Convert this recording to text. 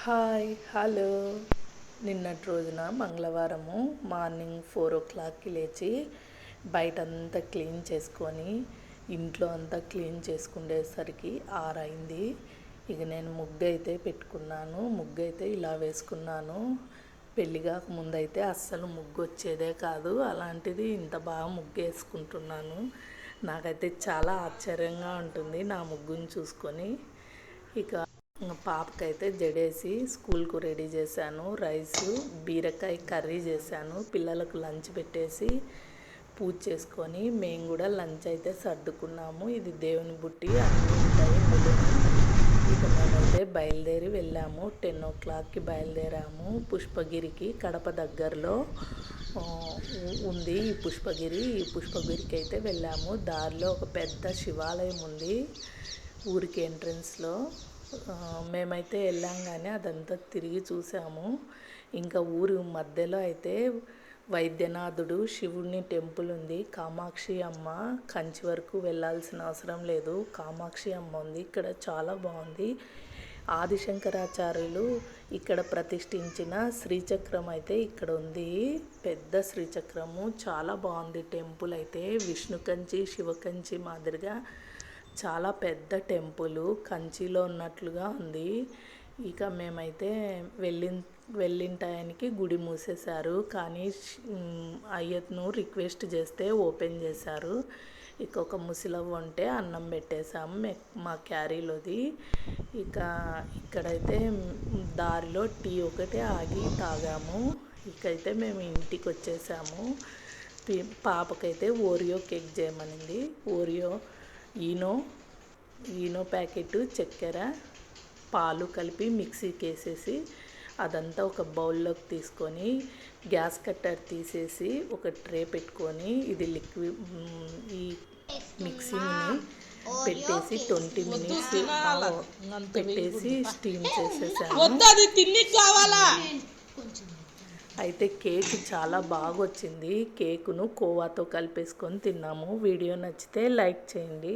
Hi hello. నిన్నటి రోజున మంగళవారము మార్నింగ్ 4 o'clockకి లేచి బయటంతా క్లీన్ చేసుకొని ఇంట్లో అంతా క్లీన్ చేసుకునేసరికి 6 అయింది. ఇక నేను ముగ్గు అయితే పెట్టుకున్నాను. ముగ్గు అయితే ఇలా వేసుకున్నాను. పెళ్ళి కాక ముందైతే అస్సలు ముగ్గు వచ్చేదే కాదు. అలాంటిది ఇంత బాగా ముగ్గు వేసుకుంటున్నాను. నాకైతే చాలా ఆశ్చర్యంగా ఉంటుంది నా ముగ్గుని చూసుకొని. ఇక పాపకైతే జడేసి స్కూల్కు రెడీ చేశాను. రైసు బీరకాయ కర్రీ చేశాను. పిల్లలకు లంచ్ పెట్టేసి పూజ చేసుకొని మేము కూడా లంచ్ అయితే సర్దుకున్నాము. ఇది దేవుని బుట్టి అన్నీ ఉంటాయి ఇందులో. ఇక మేమైతే బయలుదేరి వెళ్ళాము. 10 o'clockకి బయలుదేరాము. పుష్పగిరికి కడప దగ్గరలో ఉంది ఈ పుష్పగిరి. ఈ పుష్పగిరికి అయితే వెళ్ళాము. దారిలో ఒక పెద్ద శివాలయం ఉంది ఊరికి ఎంట్రన్స్లో. మేమైతే వెళ్ళాం కానీ అదంతా తిరిగి చూసాము. ఇంకా ఊరి మధ్యలో అయితే వైద్యనాథుడు శివుని టెంపుల్ ఉంది. కామాక్షి అమ్మ కంచి వరకు వెళ్ళాల్సిన అవసరం లేదు. కామాక్షి అమ్మ ఉంది ఇక్కడ, చాలా బాగుంది. ఆదిశంకరాచార్యులు ఇక్కడ ప్రతిష్ఠించిన శ్రీచక్రం అయితే ఇక్కడ ఉంది. పెద్ద శ్రీచక్రము, చాలా బాగుంది టెంపుల్ అయితే. విష్ణు కంచి శివ కంచి మాదిరిగా చాలా పెద్ద టెంపుల్, కంచిలో ఉన్నట్లుగా ఉంది. ఇక మేమైతే వెళ్ళిన టయానికి గుడి మూసేశారు, కానీ అయ్యను రిక్వెస్ట్ చేస్తే ఓపెన్ చేశారు. ఇక ఒక ముసలవ్వ ఉంటే అన్నం పెట్టేశాము మా క్యారీలోది. ఇక ఇక్కడైతే దారిలో టీ ఒకటే ఆగి తాగాము. ఇకైతే మేము ఇంటికి వచ్చేసాము. పాపకైతే ఓరియో కేక్ చేయమనింది. ఓరియో ఈనో ప్యాకెట్, చక్కెర, పాలు కలిపి మిక్సీకి వేసేసి అదంతా ఒక బౌల్లోకి తీసుకొని గ్యాస్ కట్టర్ తీసేసి ఒక ట్రే పెట్టుకొని ఇది ఈ మిక్సీని పెట్టేసి 20 minutes పెట్టేసి స్టీమ్ చేసేసాను. అయితే కేక్ చాలా బాగా వచ్చింది. కేకును కోవాతో కలిపేసుకొని తిన్నాము. వీడియో నచ్చితే లైక్ చేయండి.